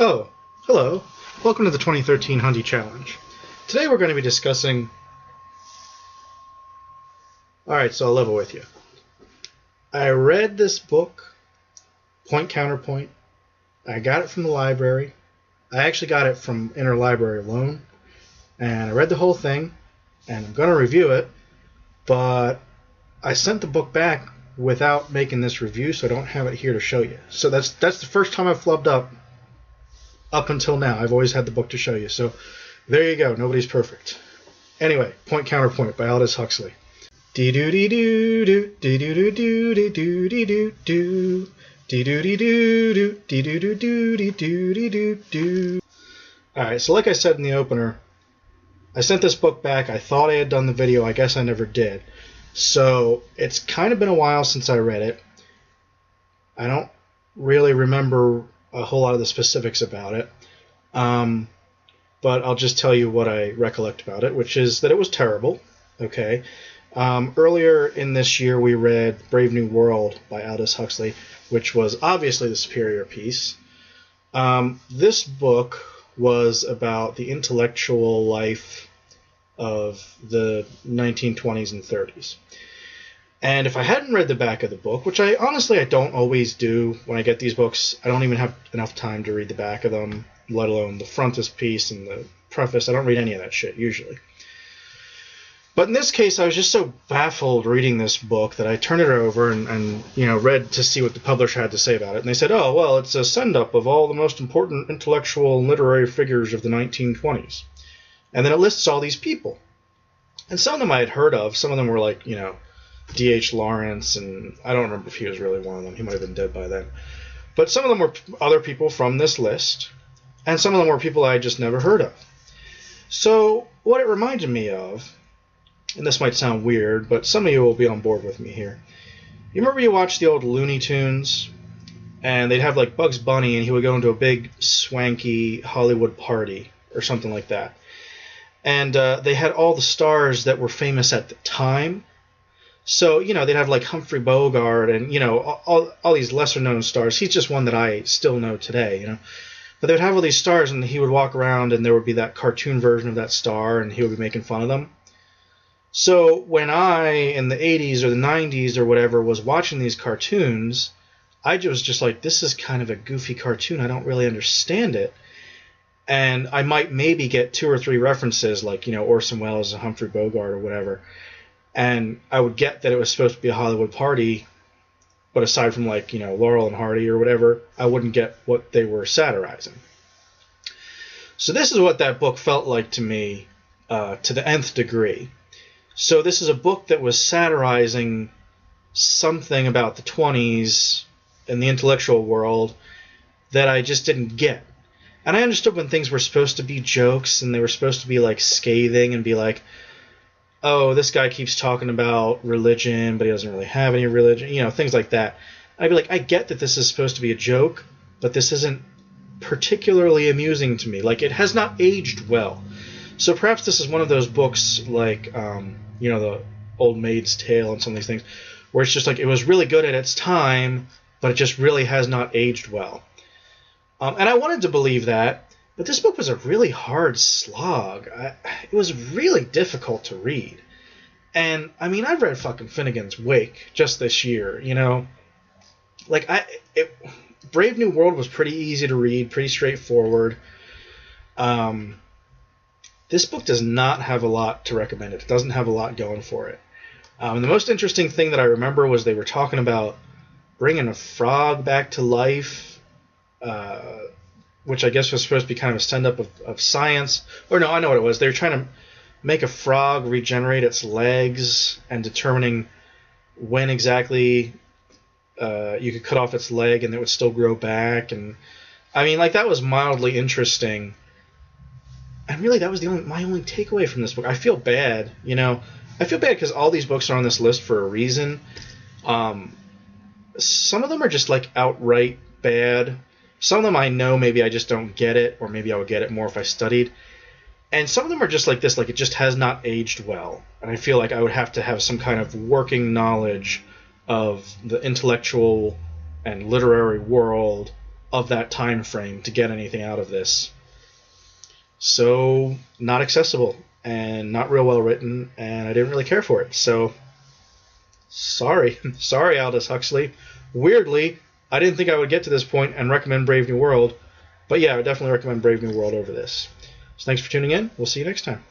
Oh, hello. Welcome to the 2013 Hundie Challenge. Today we're going to be discussing... Alright, so I'll level with you. I read this book, Point Counterpoint. I got it from the library. I actually got it from Interlibrary Loan. And I read the whole thing, and I'm going to review it, but I sent the book back without making this review, so I don't have it here to show you. So that's the first time I've flubbed up until now. I've always had the book to show you. So there you go. Nobody's perfect. Anyway, Point Counterpoint by Aldous Huxley. Alright, so like I said in the opener, I sent this book back. I thought I had done the video. I guess I never did. So it's kind of been a while since I read it. I don't really remember a whole lot of the specifics about it. But I'll just tell you what I recollect about it, which is that it was terrible. Okay. Earlier in this year, we read Brave New World by Aldous Huxley, which was obviously the superior piece. This book was about the intellectual life of the 1920s and 30s. And if I hadn't read the back of the book, which I don't always do when I get these books, I don't even have enough time to read the back of them, let alone the frontispiece and the preface. I don't read any of that shit usually. But in this case, I was just so baffled reading this book that I turned it over and read to see what the publisher had to say about it. And they said, oh, well, it's a send-up of all the most important intellectual and literary figures of the 1920s. And then it lists all these people. And some of them I had heard of. Some of them were like, D.H. Lawrence, and I don't remember if he was really one of them. He might have been dead by then. But some of them were other people from this list, and some of them were people I had just never heard of. So what it reminded me of, and this might sound weird, but some of you will be on board with me here. You remember you watched the old Looney Tunes, and they'd have like Bugs Bunny, and he would go into a big, swanky Hollywood party, or something like that. And they had all the stars that were famous at the time. So, they'd have like Humphrey Bogart and, all these lesser-known stars. He's just one that I still know today, But they'd have all these stars, and he would walk around, and there would be that cartoon version of that star, and he would be making fun of them. So when I, in the 80s or the 90s or whatever, was watching these cartoons, I was just like, this is kind of a goofy cartoon. I don't really understand it. And I might maybe get 2 or 3 references, like, Orson Welles and Humphrey Bogart or whatever. And I would get that it was supposed to be a Hollywood party, but aside from like, Laurel and Hardy or whatever, I wouldn't get what they were satirizing. So this is what that book felt like to me, to the nth degree. So this is a book that was satirizing something about the 20s and the intellectual world that I just didn't get. And I understood when things were supposed to be jokes and they were supposed to be like scathing and be like, oh, this guy keeps talking about religion, but he doesn't really have any religion, things like that. I'd be like, I get that this is supposed to be a joke, but this isn't particularly amusing to me. Like, it has not aged well. So perhaps this is one of those books like, the Old Maid's Tale and some of these things, where it's just like, it was really good at its time, but it just really has not aged well. And I wanted to believe that, but this book was a really hard slog. It was really difficult to read. And, I've read fucking Finnegan's Wake just this year, Brave New World was pretty easy to read, pretty straightforward. This book does not have a lot to recommend it. It doesn't have a lot going for it. And the most interesting thing that I remember was they were talking about bringing a frog back to life, which I guess was supposed to be kind of a stand-up of science. Or no, I know what it was. They were trying to make a frog regenerate its legs and determining when exactly you could cut off its leg and it would still grow back. And that was mildly interesting. And really, that was my only takeaway from this book. I feel bad, I feel bad because all these books are on this list for a reason. Some of them are just like outright bad. Some of them I know maybe I just don't get it, or maybe I would get it more if I studied. And some of them are just like this, like it just has not aged well. And I feel like I would have to have some kind of working knowledge of the intellectual and literary world of that time frame to get anything out of this. So not accessible and not real well written, and I didn't really care for it. So sorry, sorry, Aldous Huxley. Weirdly, I didn't think I would get to this point and recommend Brave New World, but yeah, I would definitely recommend Brave New World over this. So thanks for tuning in. We'll see you next time.